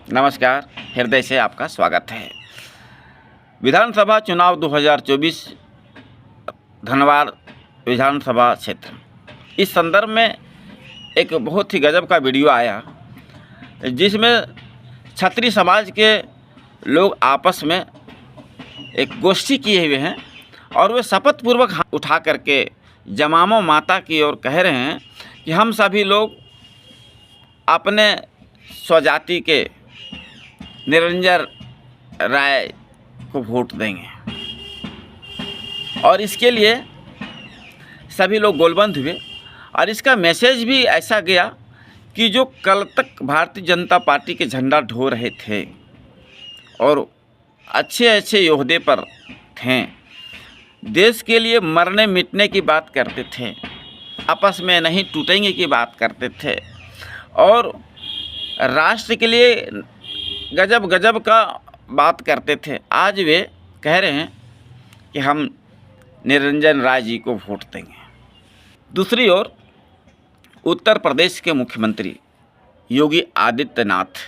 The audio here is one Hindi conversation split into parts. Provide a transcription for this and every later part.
नमस्कार, हृदय से आपका स्वागत है। विधानसभा चुनाव 2024 धनवार विधानसभा क्षेत्र, इस संदर्भ में एक बहुत ही गजब का वीडियो आया जिसमें क्षत्रिय समाज के लोग आपस में एक गोष्ठी किए हुए हैं और वे शपथ पूर्वक हाथ उठा करके जमामो माता की ओर कह रहे हैं कि हम सभी लोग अपने स्वजाति के निरंजन राय को वोट देंगे और इसके लिए सभी लोग गोलबंद हुए। और इसका मैसेज भी ऐसा गया कि जो कल तक भारतीय जनता पार्टी के झंडा ढो रहे थे और अच्छे अच्छे ओहदे पर थे, देश के लिए मरने मिटने की बात करते थे, आपस में नहीं टूटेंगे की बात करते थे और राष्ट्र के लिए गजब गजब का बात करते थे, आज वे कह रहे हैं कि हम निरंजन राय जी को वोट देंगे। दूसरी ओर उत्तर प्रदेश के मुख्यमंत्री योगी आदित्यनाथ,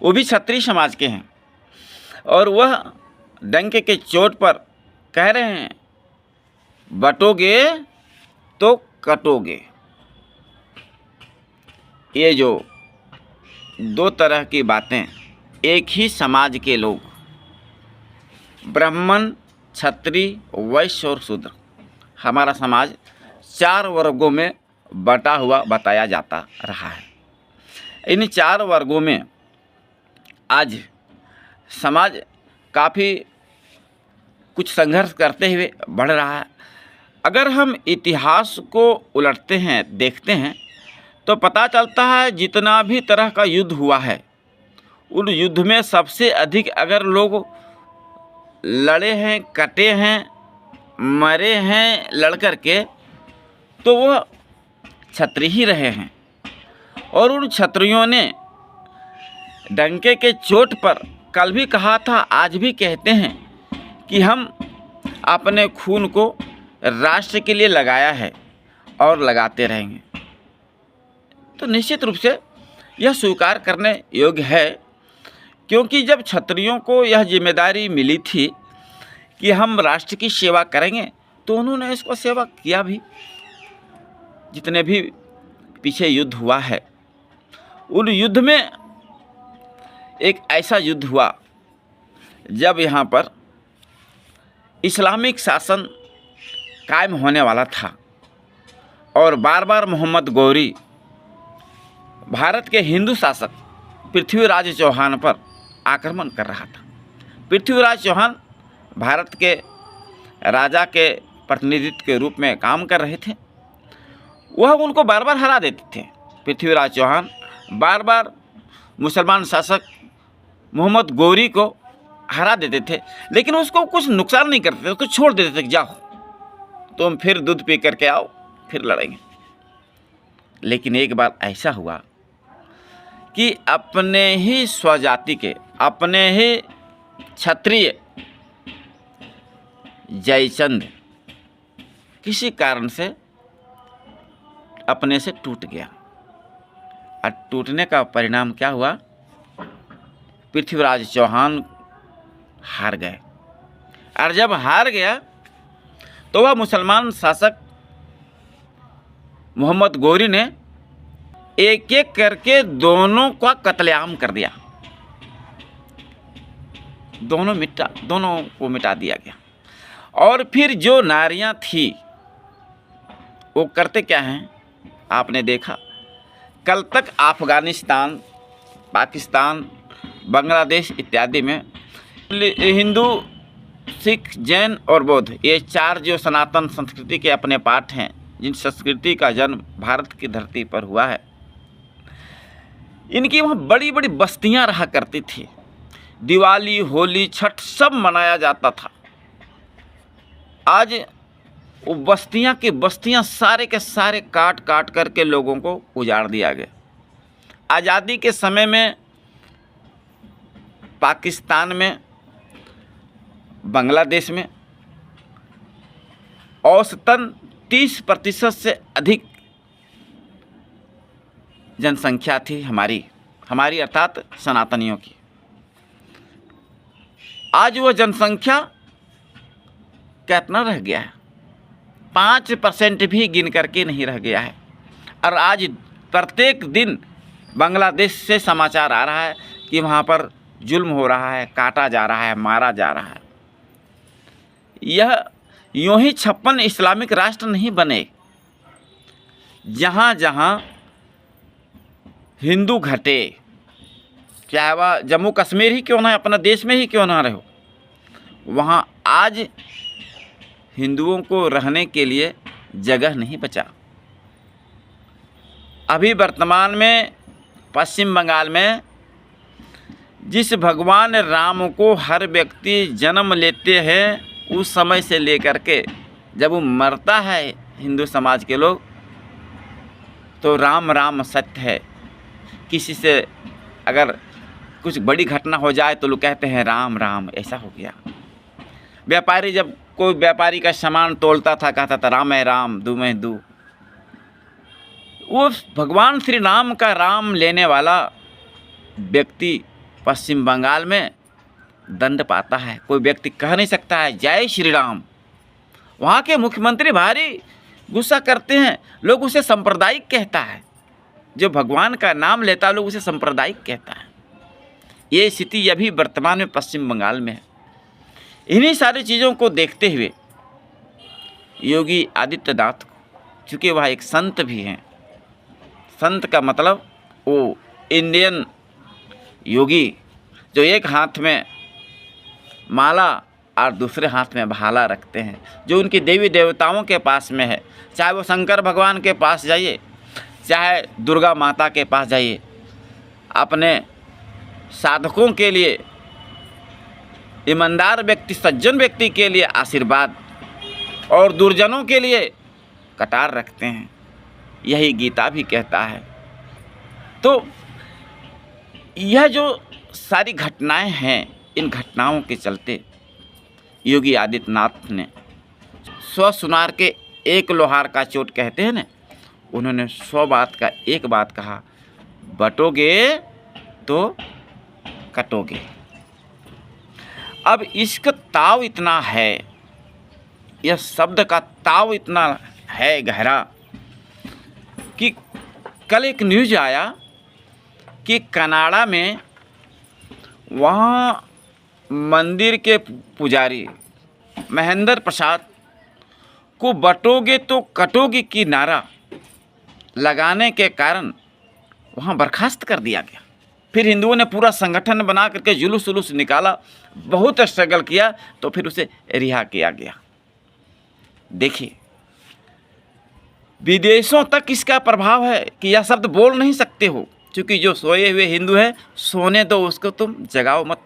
वो भी क्षत्रिय समाज के हैं और वह डंके के चोट पर कह रहे हैं बटोगे तो कटोगे। ये जो दो तरह की बातें, एक ही समाज के लोग, ब्राह्मण, क्षत्रिय, वैश्य और शूद्र, हमारा समाज 4 वर्गों में बटा हुआ बताया जाता रहा है। इन 4 वर्गों में आज समाज काफ़ी कुछ संघर्ष करते हुए बढ़ रहा है। अगर हम इतिहास को उलटते हैं, देखते हैं, तो पता चलता है जितना भी तरह का युद्ध हुआ है, उन युद्ध में सबसे अधिक अगर लोग लड़े हैं, कटे हैं, मरे हैं लड़कर के, तो वह क्षत्रिय ही रहे हैं। और उन क्षत्रियों ने डंके के चोट पर कल भी कहा था, आज भी कहते हैं कि हम अपने खून को राष्ट्र के लिए लगाया है और लगाते रहेंगे। तो निश्चित रूप से यह स्वीकार करने योग्य है, क्योंकि जब क्षत्रियों को यह जिम्मेदारी मिली थी कि हम राष्ट्र की सेवा करेंगे, तो उन्होंने इसको सेवा किया भी। जितने भी पीछे युद्ध हुआ है, उन युद्ध में एक ऐसा युद्ध हुआ जब यहाँ पर इस्लामिक शासन कायम होने वाला था और बार बार मोहम्मद गौरी भारत के हिंदू शासक पृथ्वीराज चौहान पर आक्रमण कर रहा था। पृथ्वीराज चौहान भारत के राजा के प्रतिनिधित्व के रूप में काम कर रहे थे। वह उनको बार बार हरा देते थे। पृथ्वीराज चौहान बार बार मुसलमान शासक मोहम्मद गौरी को हरा देते थे, लेकिन उसको कुछ नुकसान नहीं करते थे, उसको छोड़ देते थे कि जाओ तुम फिर दूध पी करके आओ, फिर लड़ेंगे। लेकिन एक बार ऐसा हुआ कि अपने ही स्वजाति के, अपने ही क्षत्रिय जयचंद किसी कारण से अपने से टूट गया। और टूटने का परिणाम क्या हुआ? पृथ्वीराज चौहान हार गए। और जब हार गया तो वह मुसलमान शासक मोहम्मद गौरी ने एक एक करके दोनों का कत्लेआम कर दिया। दोनों को मिटा दिया गया। और फिर जो नारियां थी वो करते क्या हैं, आपने देखा, कल तक अफगानिस्तान, पाकिस्तान, बांग्लादेश इत्यादि में हिंदू, सिख, जैन और बौद्ध, ये 4 जो सनातन संस्कृति के अपने पाठ हैं, जिन संस्कृति का जन्म भारत की धरती पर हुआ है, इनकी वहाँ बड़ी बड़ी बस्तियाँ रहा करती थी। दिवाली, होली, छठ सब मनाया जाता था। आज वो बस्तियाँ की बस्तियाँ सारे के सारे काट काट करके लोगों को उजाड़ दिया गया। आज़ादी के समय में पाकिस्तान में, बांग्लादेश में औसतन 30% से अधिक जनसंख्या थी हमारी, हमारी अर्थात सनातनियों की। आज वो जनसंख्या कितना रह गया है, 5% भी गिन करके नहीं रह गया है। और आज प्रत्येक दिन बांग्लादेश से समाचार आ रहा है कि वहाँ पर जुल्म हो रहा है, काटा जा रहा है, मारा जा रहा है। यह यूँ ही 56 इस्लामिक राष्ट्र नहीं बने। जहाँ जहाँ हिंदू घटे, चाहे वह जम्मू कश्मीर ही क्यों ना, अपना देश में ही क्यों ना रहो, वहाँ आज हिंदुओं को रहने के लिए जगह नहीं बचा। अभी वर्तमान में पश्चिम बंगाल में जिस भगवान राम को हर व्यक्ति जन्म लेते हैं, उस समय से लेकर के जब वो मरता है हिंदू समाज के लोग, तो राम राम सत्य है। किसी से अगर कुछ बड़ी घटना हो जाए तो लोग कहते हैं राम राम, ऐसा हो गया। व्यापारी जब कोई व्यापारी का सामान तोलता था, कहता था राम है राम, दू में दू। वो भगवान श्री राम का राम लेने वाला व्यक्ति पश्चिम बंगाल में दंड पाता है। कोई व्यक्ति कह नहीं सकता है जय श्री राम। वहाँ के मुख्यमंत्री भारी गुस्सा करते हैं, लोग उसे सांप्रदायिक कहता है। जो भगवान का नाम लेता है लोग उसे सांप्रदायिक कहता है। ये स्थिति अभी वर्तमान में पश्चिम बंगाल में है। इन्हीं सारी चीज़ों को देखते हुए योगी आदित्यनाथ को, चूँकि वह एक संत भी हैं, संत का मतलब वो इंडियन योगी जो एक हाथ में माला और दूसरे हाथ में भाला रखते हैं, जो उनकी देवी देवताओं के पास में है। चाहे वो शंकर भगवान के पास जाइए, चाहे दुर्गा माता के पास जाइए, अपने साधकों के लिए, ईमानदार व्यक्ति, सज्जन व्यक्ति के लिए आशीर्वाद और दुर्जनों के लिए कटार रखते हैं। यही गीता भी कहता है। तो यह जो सारी घटनाएं हैं, इन घटनाओं के चलते योगी आदित्यनाथ ने 100 सुनार के एक लोहार का चोट कहते हैं ना, उन्होंने 100 बात का एक बात कहा, बटोगे तो कटोगे। अब इसका ताव इतना है, यह शब्द का ताव इतना है गहरा कि कल एक न्यूज़ आया कि कनाडा में वहाँ मंदिर के पुजारी महेंद्र प्रसाद को बटोगे तो कटोगे की नारा लगाने के कारण वहाँ बर्खास्त कर दिया गया। फिर हिंदुओं ने पूरा संगठन बना करके जुलूस उलूस निकाला, बहुत स्ट्रगल किया, तो फिर उसे रिहा किया गया। देखिए, विदेशों तक इसका प्रभाव है कि यह शब्द बोल नहीं सकते हो, क्योंकि जो सोए हुए हिंदू है, सोने दो उसको, तुम जगाओ मत,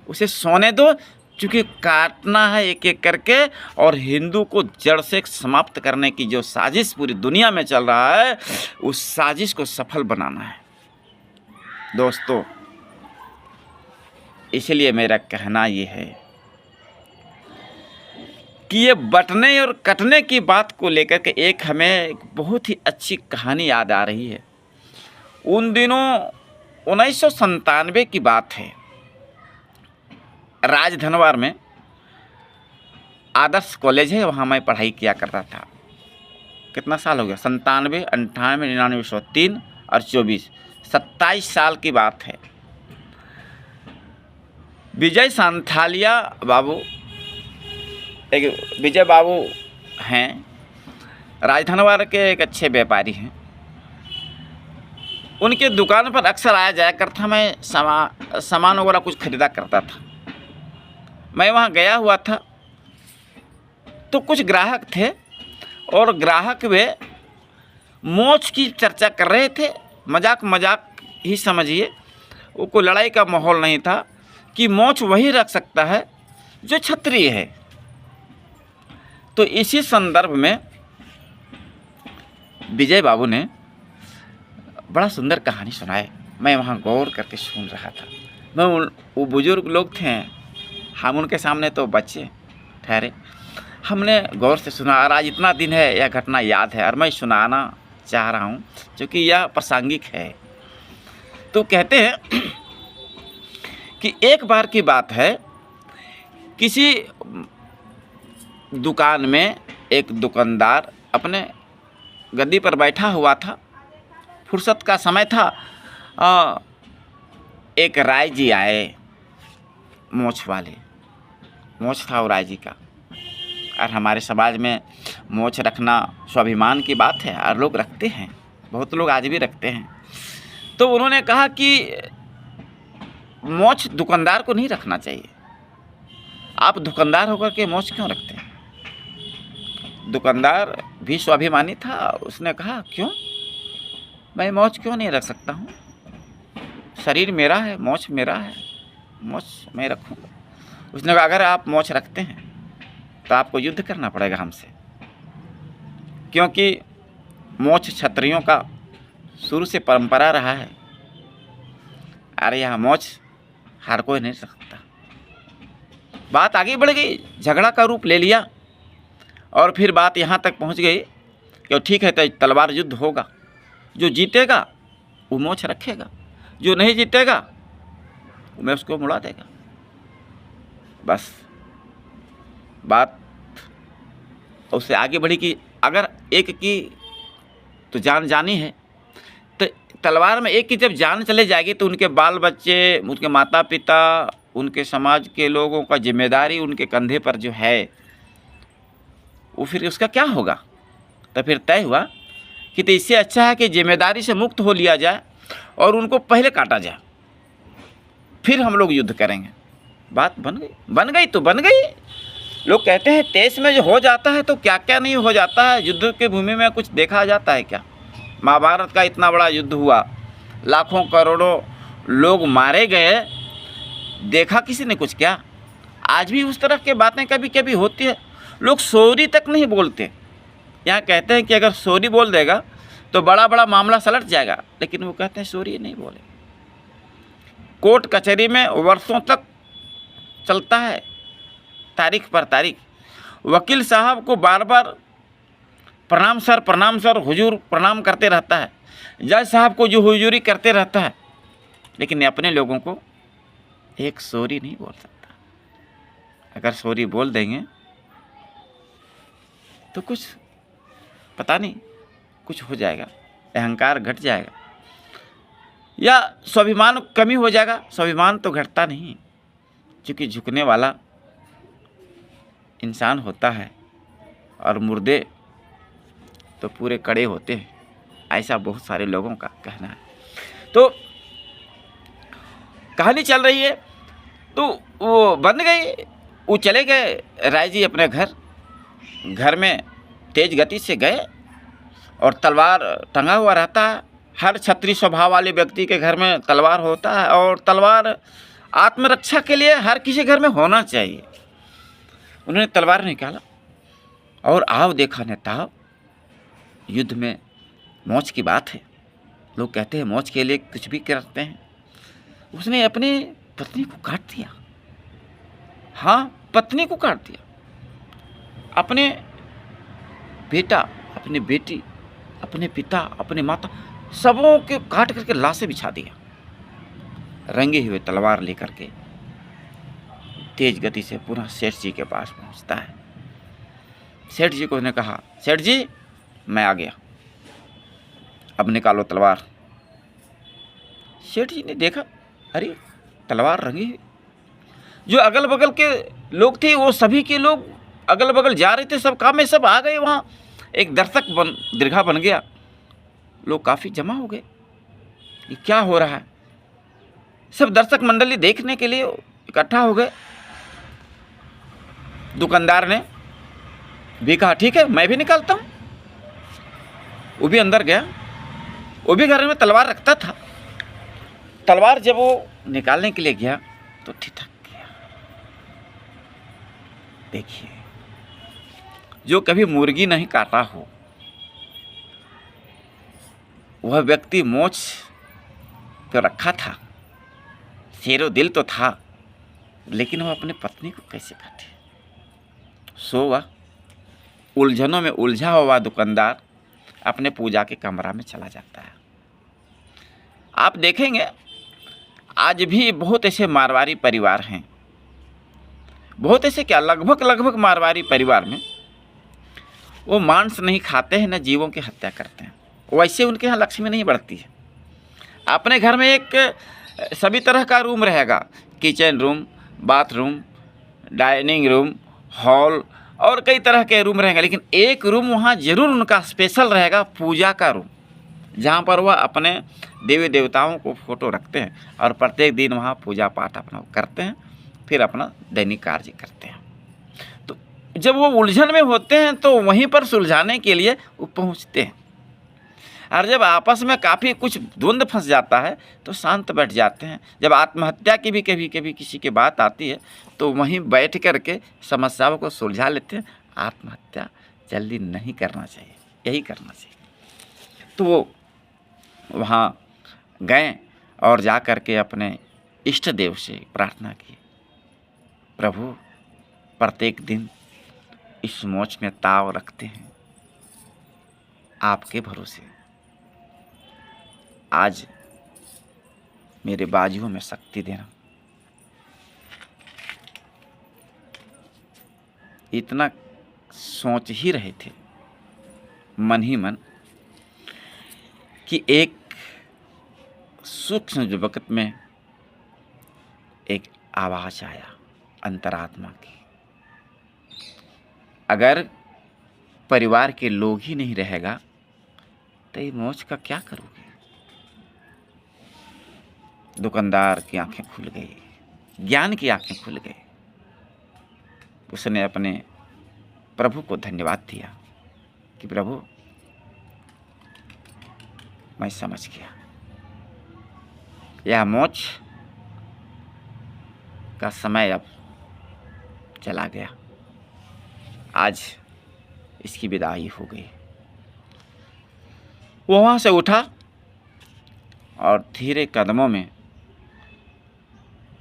उसे सोने दो, क्योंकि काटना है एक एक करके। और हिंदू को जड़ से समाप्त करने की जो साजिश पूरी दुनिया में चल रहा है, उस साजिश को सफल बनाना है दोस्तों। इसलिए मेरा कहना ये है कि ये बटने और कटने की बात को लेकर के एक हमें एक बहुत ही अच्छी कहानी याद आ रही है। उन दिनों 1997 की बात है, राजधनवार में आदर्श कॉलेज है, वहाँ मैं पढ़ाई किया करता था। कितना साल हो गया, 97, 98, 99, 103 और 24, 27 साल की बात है। विजय सांथालिया बाबू, एक विजय बाबू हैं, राजधनवार के एक अच्छे व्यापारी हैं। उनके दुकान पर अक्सर आया जाया करता, मैं सामान वगैरह कुछ खरीदा करता था। मैं वहाँ गया हुआ था तो कुछ ग्राहक थे, और ग्राहक वे मोच की चर्चा कर रहे थे। मजाक ही समझिए, वो कोई लड़ाई का माहौल नहीं था कि मोच वही रख सकता है जो क्षत्रिय है। तो इसी संदर्भ में विजय बाबू ने बड़ा सुंदर कहानी सुनाए। मैं वहाँ गौर करके सुन रहा था। वो बुजुर्ग लोग थे, हम उनके सामने तो बच्चे ठहरे। हमने गौर से सुना, और आज इतना दिन है यह घटना याद है, और मैं सुनाना चाह रहा हूँ क्योंकि यह प्रासंगिक है। तो कहते हैं कि एक बार की बात है, किसी दुकान में एक दुकानदार अपने गद्दी पर बैठा हुआ था, फुर्सत का समय था। एक राय जी आए, मोछ वाले, मोछ था वो राय जी का। और हमारे समाज में मोछ रखना स्वाभिमान की बात है और लोग रखते हैं, बहुत लोग आज भी रखते हैं। तो उन्होंने कहा कि मोछ दुकानदार को नहीं रखना चाहिए, आप दुकानदार होकर के मोछ क्यों रखते हैं? दुकानदार भी स्वाभिमानी था, उसने कहा क्यों, मैं मोछ क्यों नहीं रख सकता हूँ, शरीर मेरा है, मोछ मेरा है, मोछ मैं रखूँगा। उसने कहा अगर आप मोछ रखते हैं तो आपको युद्ध करना पड़ेगा हमसे, क्योंकि मोछ क्षत्रियों का शुरू से परंपरा रहा है। अरे यहाँ मोछ हर कोई नहीं सकता। बात आगे बढ़ गई, झगड़ा का रूप ले लिया और फिर बात यहाँ तक पहुँच गई कि ठीक है तो तलवार युद्ध होगा, जो जीतेगा वो मोछ रखेगा, जो नहीं जीतेगा वो मैं उसको मुड़ा देगा। बस बात उससे आगे बढ़ी कि अगर एक की तो जान जानी है, तो तलवार में एक की जब जान चले जाएगी तो उनके बाल बच्चे, उनके माता पिता, उनके समाज के लोगों का जिम्मेदारी उनके कंधे पर जो है वो फिर उसका क्या होगा। तो फिर तय हुआ कि तो इससे अच्छा है कि जिम्मेदारी से मुक्त हो लिया जाए और उनको पहले काटा जाए, फिर हम लोग युद्ध करेंगे। बात बन गई तो बन गई। लोग कहते हैं देश में जो हो जाता है तो क्या क्या नहीं हो जाता है, युद्ध की भूमि में कुछ देखा जाता है क्या? महाभारत का इतना बड़ा युद्ध हुआ, लाखों करोड़ों लोग मारे गए, देखा किसी ने कुछ क्या? आज भी उस तरह की बातें कभी कभी होती है, लोग सॉरी तक नहीं बोलते। यहाँ कहते हैं कि अगर सॉरी बोल देगा तो बड़ा बड़ा मामला सलट जाएगा, लेकिन वो कहते हैं सॉरी नहीं बोले। कोर्ट कचहरी में वर्षों तक चलता है, तारीख पर तारीख। वकील साहब को बार बार प्रणाम सर हुजूर प्रणाम करते रहता है, जज साहब को जो हुजूरी करते रहता है, लेकिन अपने लोगों को एक सॉरी नहीं बोल सकता। अगर सॉरी बोल देंगे तो कुछ पता नहीं कुछ हो जाएगा, अहंकार घट जाएगा या स्वाभिमान कमी हो जाएगा। स्वाभिमान तो घटता नहीं, क्योंकि झुकने वाला इंसान होता है और मुर्दे तो पूरे कड़े होते हैं, ऐसा बहुत सारे लोगों का कहना है। तो कहानी चल रही है, तो वो बन गई, वो चले गए राय जी अपने घर में तेज गति से गए और तलवार टंगा हुआ रहता है। हर क्षत्रिय स्वभाव वाले व्यक्ति के घर में तलवार होता है और तलवार आत्मरक्षा के लिए हर किसी घर में होना चाहिए। उन्होंने तलवार निकाला और आओ देखा नेता, युद्ध में मौज की बात है, लोग कहते हैं मौज के लिए कुछ भी करते हैं। उसने अपनी पत्नी को काट दिया, हाँ पत्नी को काट दिया, अपने बेटा, अपनी बेटी, अपने पिता, अपने माता, सबों के काट करके लाशें बिछा दिया। रंगे हुए तलवार लेकर के तेज गति से पुनः सेठ जी के पास पहुंचता है। सेठ जी को उसने कहा, सेठ जी मैं आ गया, अब निकालो तलवार। सेठ जी ने देखा, अरे तलवार रंगी हुई। जो अगल बगल के लोग थे वो सभी के लोग अगल बगल जा रहे थे, सब काम में सब आ गए। वहाँ एक दीर्घा बन गया, लोग काफ़ी जमा हो गए, ये क्या हो रहा है। सब दर्शक मंडली देखने के लिए इकट्ठा हो गए। दुकानदार ने भी कहा ठीक है मैं भी निकालता हूँ। वो भी अंदर गया, वो भी घर में तलवार रखता था। तलवार जब वो निकालने के लिए गया तो ठिठक गया। देखिए, जो कभी मुर्गी नहीं काटा हो वह व्यक्ति मोछ तो रखा था, शेरो दिल तो था, लेकिन वह अपने पत्नी को कैसे काटे। सो वह उलझनों में उलझा हुआ दुकानदार अपने पूजा के कमरा में चला जाता है। आप देखेंगे आज भी बहुत ऐसे मारवाड़ी परिवार हैं, बहुत ऐसे क्या लगभग मारवाड़ी परिवार में वो मांस नहीं खाते हैं, न जीवों की हत्या करते हैं। वैसे उनके यहाँ लक्ष्मी नहीं बढ़ती है। अपने घर में एक सभी तरह का रूम रहेगा, kitchen room, bathroom, dining room, hall और कई तरह के रूम रहेंगे, लेकिन एक रूम वहाँ जरूर उनका स्पेशल रहेगा, पूजा का रूम, जहाँ पर वह अपने देवी देवताओं को फोटो रखते हैं और प्रत्येक दिन वहाँ पूजा पाठ अपना करते हैं, फिर अपना दैनिक कार्य करते हैं। तो जब वो उलझन में होते हैं तो वहीं पर सुलझाने के लिए वो पहुँचते हैं, और जब आपस में काफ़ी कुछ द्वंद्व फंस जाता है तो शांत बैठ जाते हैं। जब आत्महत्या की भी कभी कभी किसी की बात आती है तो वहीं बैठ कर के समस्याओं को सुलझा लेते हैं। आत्महत्या जल्दी नहीं करना चाहिए, यही करना चाहिए। तो वो वहाँ गए और जा कर के अपने इष्ट देव से प्रार्थना की, प्रभु प्रत्येक दिन इस मोच में ताव रखते हैं, आपके भरोसे आज मेरे बाजुओं में शक्ति देना। इतना सोच ही रहे थे मन ही मन कि एक सूक्ष्म वक्त में एक आवाज आया अंतरात्मा की, अगर परिवार के लोग ही नहीं रहेगा तो ये मोच का क्या करोगे। दुकानदार की आंखें खुल गई, ज्ञान की आंखें खुल गई। उसने अपने प्रभु को धन्यवाद दिया कि प्रभु मैं समझ गया, यह मोच का समय अब चला गया, आज इसकी विदाई हो गई। वो वहाँ से उठा और धीरे कदमों में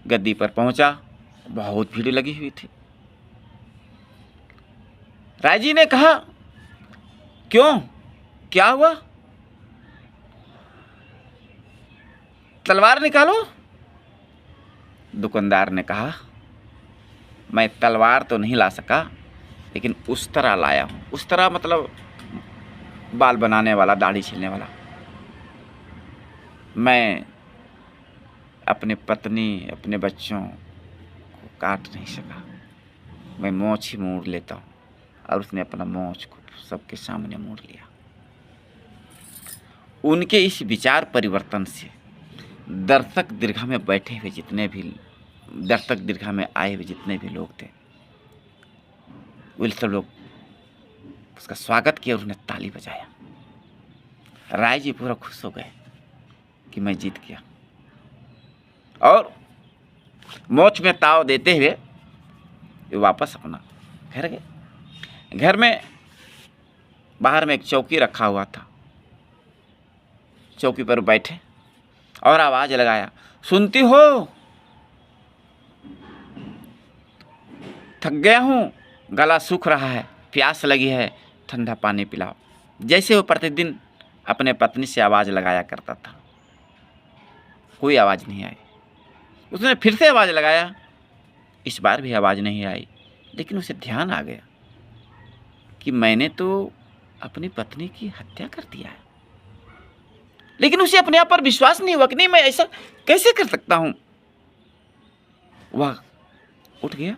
गद्दी पर पहुंचा। बहुत भीड़ लगी हुई थी। राय जी ने कहा, क्यों, क्या हुआ, तलवार निकालो। दुकानदार ने कहा, मैं तलवार तो नहीं ला सका, लेकिन उस तरह लाया हूँ। उस तरह मतलब बाल बनाने वाला, दाढ़ी छीलने वाला। मैं अपने पत्नी, अपने बच्चों को काट नहीं सका, मैं मोछ ही मोड़ लेता हूँ। और उसने अपना मोछ को सबके सामने मोड़ लिया। उनके इस विचार परिवर्तन से दर्शक दीर्घा में बैठे हुए जितने भी, दर्शक दीर्घा में आए हुए जितने भी लोग थे, वे सब लोग उसका स्वागत किया और उन्हें ताली बजाया। राय जी पूरा खुश हो गए कि मैं जीत गया, और मोच में ताव देते हुए वे वापस अपना घर गए। घर में बाहर में एक चौकी रखा हुआ था, चौकी पर बैठे और आवाज लगाया, सुनती हो, थक गया हूँ, गला सूख रहा है, प्यास लगी है, ठंडा पानी पिलाओ। जैसे वो प्रतिदिन अपने पत्नी से आवाज़ लगाया करता था, कोई आवाज़ नहीं आई। उसने फिर से आवाज़ लगाया, इस बार भी आवाज़ नहीं आई। लेकिन उसे ध्यान आ गया कि मैंने तो अपनी पत्नी की हत्या कर दिया है। लेकिन उसे अपने आप पर विश्वास नहीं हुआ कि नहीं, मैं ऐसा कैसे कर सकता हूँ। वह उठ गया,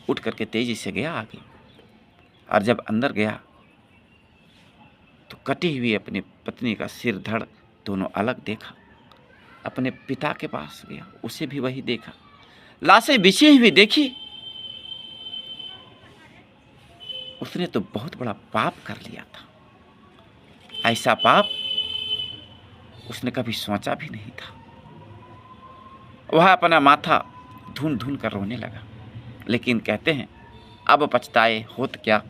उठ करके तेजी से गया आगे, और जब अंदर गया तो कटी हुई अपनी पत्नी का सिर धड़ दोनों अलग देखा। अपने पिता के पास गया, उसे भी वही देखा। लाशें बिछी हुई देखी। उसने तो बहुत बड़ा पाप कर लिया था, ऐसा पाप उसने कभी सोचा भी नहीं था। वह अपना माथा ढूंढ ढूंढ कर रोने लगा। लेकिन कहते हैं, अब पछताए होत क्या,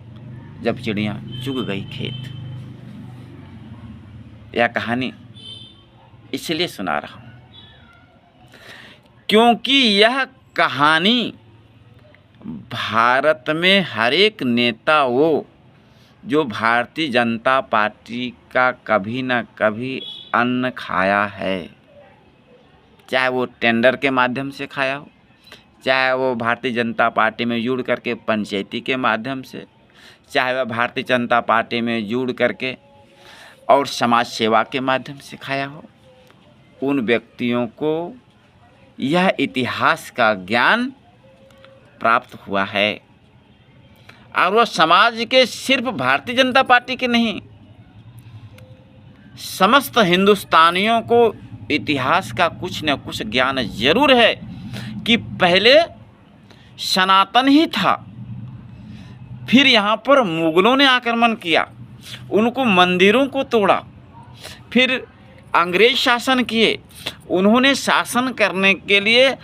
जब चिड़िया चुग गई खेत। यह कहानी इसलिए सुना रहा हूं क्योंकि यह कहानी भारत में हर एक नेता वो जो भारतीय जनता पार्टी का कभी न कभी अन्न खाया है, चाहे वो टेंडर के माध्यम से खाया हो, चाहे वो भारतीय जनता पार्टी में जुड़ करके पंचायती के माध्यम से, चाहे वह भारतीय जनता पार्टी में जुड़ करके और समाज सेवा के माध्यम से खाया हो, उन व्यक्तियों को यह इतिहास का ज्ञान प्राप्त हुआ है। और वह समाज के सिर्फ भारतीय जनता पार्टी के नहीं, समस्त हिंदुस्तानियों को इतिहास का कुछ न कुछ ज्ञान जरूर है कि पहले सनातन ही था, फिर यहाँ पर मुगलों ने आक्रमण किया, उनको मंदिरों को तोड़ा, फिर अंग्रेज शासन किए, उन्होंने शासन करने के लिए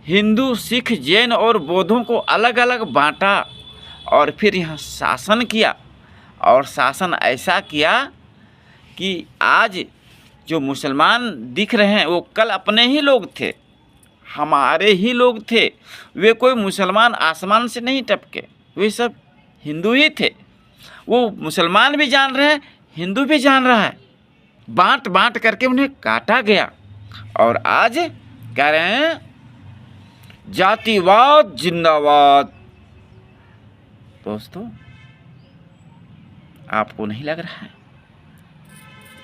हिंदू, सिख, जैन और बौद्धों को अलग अलग बांटा और फिर यहाँ शासन किया। और शासन ऐसा किया कि आज जो मुसलमान दिख रहे हैं वो कल अपने ही लोग थे, हमारे ही लोग थे। वे कोई मुसलमान आसमान से नहीं टपके, वे सब हिंदू ही थे। वो मुसलमान भी जान रहे हैं, हिंदू भी जान रहा है। बांट बांट करके उन्हें काटा गया और आज कह रहे हैं जातिवाद जिंदाबाद। दोस्तों, आपको नहीं लग रहा है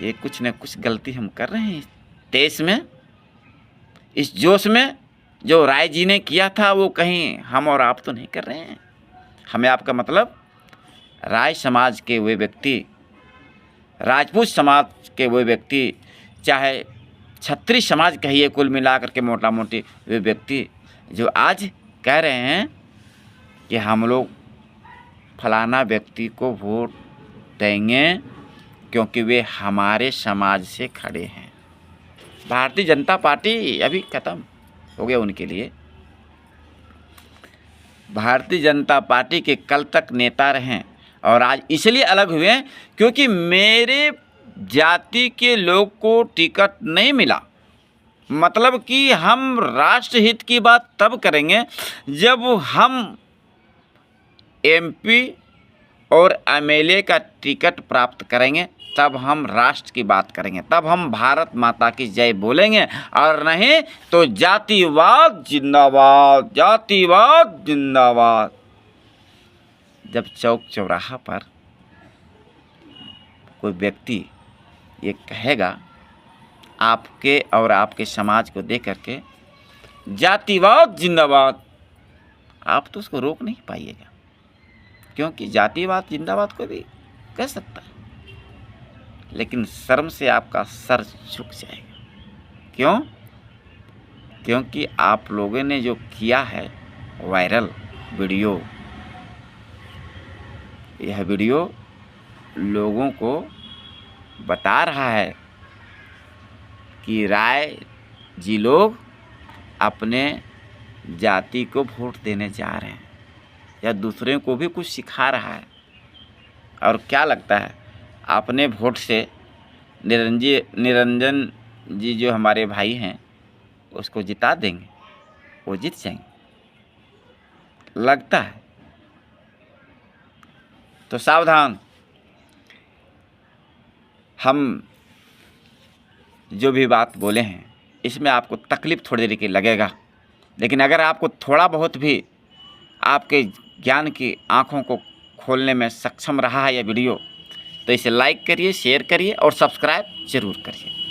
ये कुछ न कुछ गलती हम कर रहे हैं इस देश में? इस जोश में जो राय जी ने किया था वो कहीं हम और आप तो नहीं कर रहे हैं। हमें आपका मतलब राय समाज के वे व्यक्ति, राजपूत समाज के वे व्यक्ति, चाहे क्षत्रिय समाज कहिए, कुल मिलाकर के मोटा मोटी वे व्यक्ति जो आज कह रहे हैं कि हम लोग फलाना व्यक्ति को वोट देंगे क्योंकि वे हमारे समाज से खड़े हैं। भारतीय जनता पार्टी अभी ख़त्म हो गया उनके लिए। भारतीय जनता पार्टी के कल तक नेता रहें और आज इसलिए अलग हुए क्योंकि मेरे जाति के लोग को टिकट नहीं मिला। मतलब कि हम राष्ट्रहित की बात तब करेंगे जब हम एमपी और एमएलए का टिकट प्राप्त करेंगे, तब हम राष्ट्र की बात करेंगे, तब हम भारत माता की जय बोलेंगे। और नहीं तो जातिवाद जिंदाबाद, जातिवाद जिंदाबाद। जब चौक चौराहा पर कोई व्यक्ति ये कहेगा आपके और आपके समाज को देख करके जातिवाद जिंदाबाद, आप तो उसको रोक नहीं पाइएगा, क्योंकि जातिवाद जिंदाबाद को भी कह सकता है, लेकिन शर्म से आपका सर झुक जाएगा। क्यों? क्योंकि आप लोगों ने जो किया है वायरल वीडियो, यह वीडियो लोगों को बता रहा है कि राय जी लोग अपने जाति को वोट देने जा रहे हैं या दूसरे को भी कुछ सिखा रहा है। और क्या लगता है अपने वोट से निरंजन जी जो हमारे भाई हैं उसको जिता देंगे? वो जीत जाएंगे लगता है। तो सावधान, हम जो भी बात बोले हैं इसमें आपको तकलीफ़ थोड़ी देर की लगेगा, लेकिन अगर आपको थोड़ा बहुत भी आपके ज्ञान की आँखों को खोलने में सक्षम रहा है यह वीडियो, तो इसे लाइक करिए, शेयर करिए और सब्सक्राइब ज़रूर करिए।